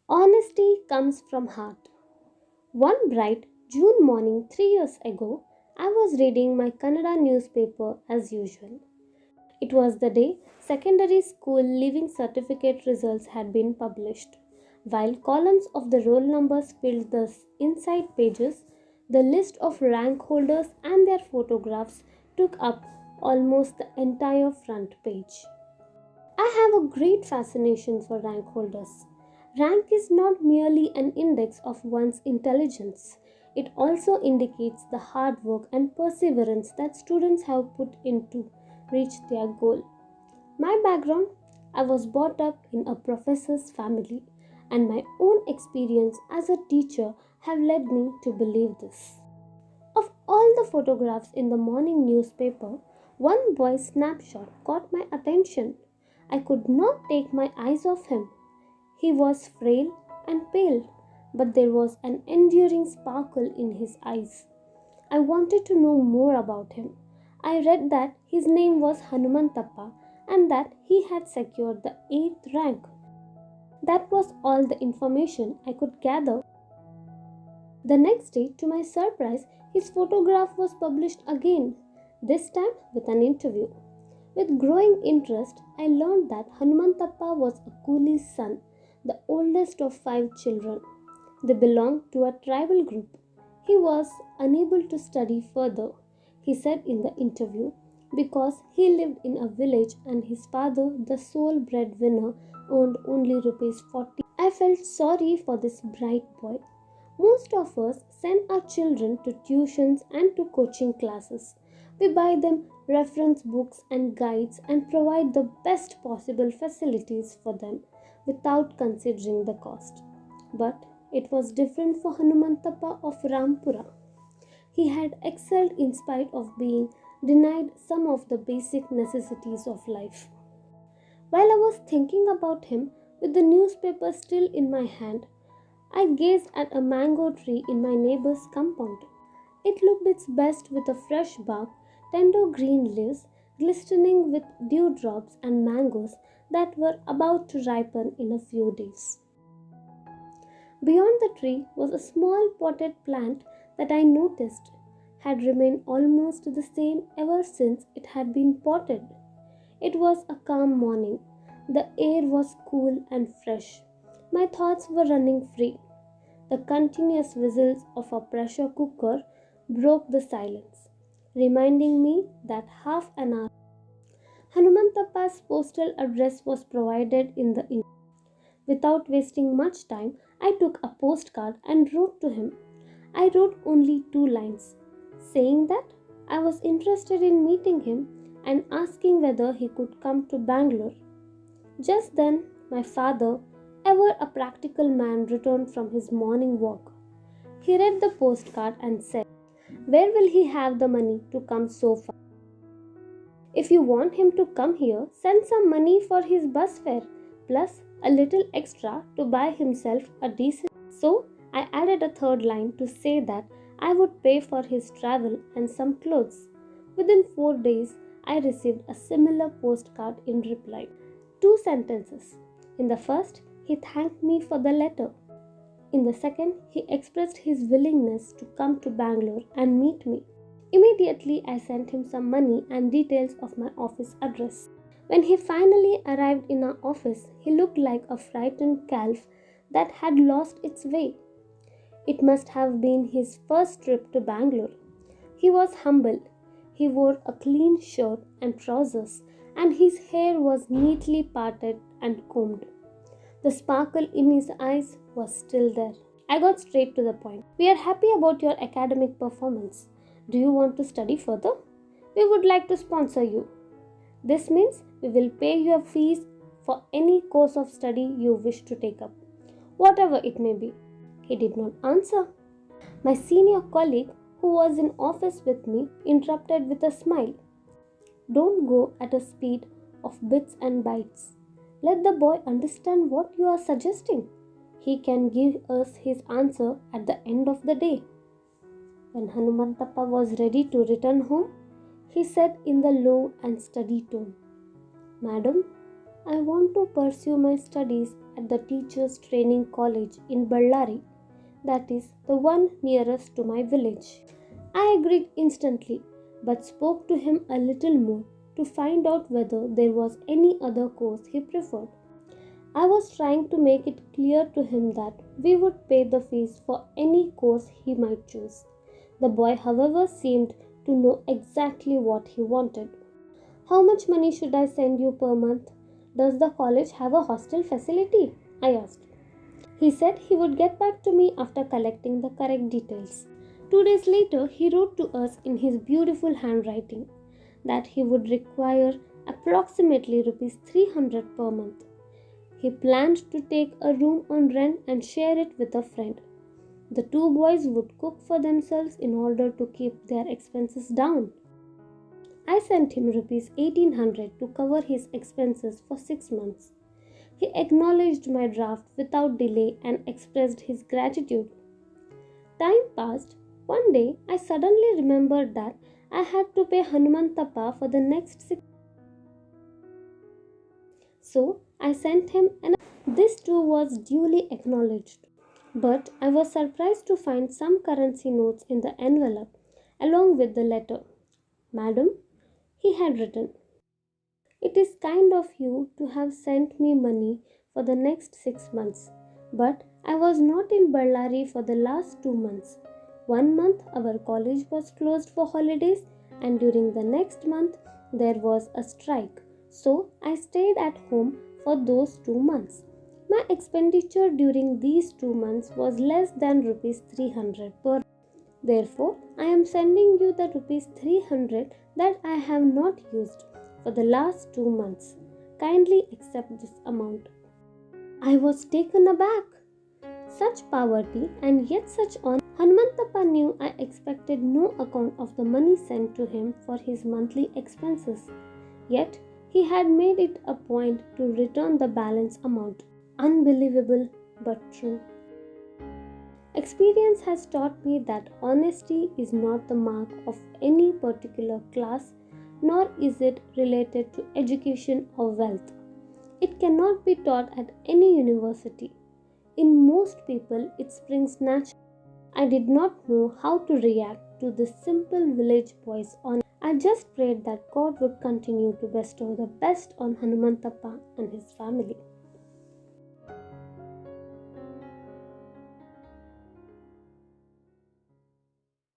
Honesty comes from heart. One bright June morning 3 years ago, I was reading my Kannada newspaper as usual. It was the day secondary school leaving certificate results had been published. While columns of the roll numbers filled the inside pages, the list of rank holders and their photographs took up almost the entire front page. I have a great fascination for rank holders. Rank is not merely an index of one's intelligence, it also indicates the hard work and perseverance that students have put into reach their goal. My background, I was brought up in a professor's family, and my own experience as a teacher have led me to believe this. Of all the photographs in the morning newspaper, one boy's snapshot caught my attention. I could not take my eyes off him. He was frail and pale, but there was an enduring sparkle in his eyes. I wanted to know more about him. I read that his name was Hanumantappa and that he had secured the 8th rank. That was all the information I could gather. The next day, to my surprise, his photograph was published again, this time with an interview. With growing interest, I learned that Hanumantappa was a coolie's son, the oldest of 5 children. They belonged to a tribal group. He was unable to study further, he said in the interview, because he lived in a village and his father, the sole breadwinner, earned only rupees 40. I felt sorry for this bright boy. Most of us send our children to tuitions and to coaching classes. We buy them reference books and guides and provide the best possible facilities for them without considering the cost. But it was different for Hanumantappa of Rampura. He had excelled in spite of being denied some of the basic necessities of life. While I was thinking about him, with the newspaper still in my hand, I gazed at a mango tree in my neighbor's compound. It looked its best with a fresh bark, tender green leaves, glistening with dewdrops and mangoes that were about to ripen in a few days. Beyond the tree was a small potted plant that I noticed had remained almost the same ever since it had been potted. It was a calm morning. The air was cool and fresh. My thoughts were running free. The continuous whistles of a pressure cooker broke the silence, reminding me that half an hour Hanumantappa's postal address was provided in the inn. Without wasting much time, I took a postcard and wrote to him. I wrote only 2 lines, saying that I was interested in meeting him and asking whether he could come to Bangalore. Just then, my father, ever a practical man, returned from his morning walk. He read the postcard and said, "Where will he have the money to come so far? If you want him to come here, send some money for his bus fare, plus a little extra to buy himself a decent." So I added a 3rd line to say that I would pay for his travel and some clothes. Within 4 days, I received a similar postcard in reply. 2 sentences. In the first, he thanked me for the letter. In the second, he expressed his willingness to come to Bangalore and meet me. Immediately, I sent him some money and details of my office address. When he finally arrived in our office, he looked like a frightened calf that had lost its way. It must have been his first trip to Bangalore. He was humble. He wore a clean shirt and trousers, and his hair was neatly parted and combed. The sparkle in his eyes was still there. I got straight to the point. "We are happy about your academic performance. Do you want to study further? We would like to sponsor you. This means we will pay your fees for any course of study you wish to take up, whatever it may be." He did not answer. My senior colleague, who was in office with me, interrupted with a smile. "Don't go at a speed of bits and bytes. Let the boy understand what you are suggesting. He can give us his answer at the end of the day." When Hanumantappa was ready to return home, he said in the low and steady tone, "Madam, I want to pursue my studies at the Teachers Training College in Ballari, that is, the one nearest to my village. I agreed instantly, but spoke to him a little more to find out whether there was any other course he preferred. I was trying to make it clear to him that we would pay the fees for any course he might choose. The boy, however, seemed to know exactly what he wanted. How much money should I send you per month? Does the college have a hostel facility? I asked. He said he would get back to me after collecting the correct details. 2 days later, he wrote to us in his beautiful handwriting that he would require approximately rupees 300 per month. He planned to take a room on rent and share it with a friend. The two boys would cook for themselves in order to keep their expenses down. I sent him rupees 1800 to cover his expenses for 6 months. He acknowledged my draft without delay and expressed his gratitude. Time passed. One day, I suddenly remembered that I had to pay Hanumantappa for the next 6 months. So, I sent him and this too was duly acknowledged. But I was surprised to find some currency notes in the envelope along with the letter. Madam, he had written, "It is kind of you to have sent me money for the next 6 months, but I was not in Ballari for the last 2 months. 1 month our college was closed for holidays and during the next month there was a strike, so I stayed at home for those 2 months. My expenditure during these 2 months was less than rupees 300 per. Therefore, I am sending you the rupees 300 that I have not used for the last 2 months. Kindly accept this amount." I was taken aback. Such poverty and yet such honor. Hanumantappa knew I expected no account of the money sent to him for his monthly expenses. Yet, he had made it a point to return the balance amount. Unbelievable but true. Experience has taught me that honesty is not the mark of any particular class, nor is it related to education or wealth. It cannot be taught at any university. In most people, it springs naturally. I did not know how to react to this simple village boy's honor. I just prayed that God would continue to bestow the best on Hanumantappa and his family.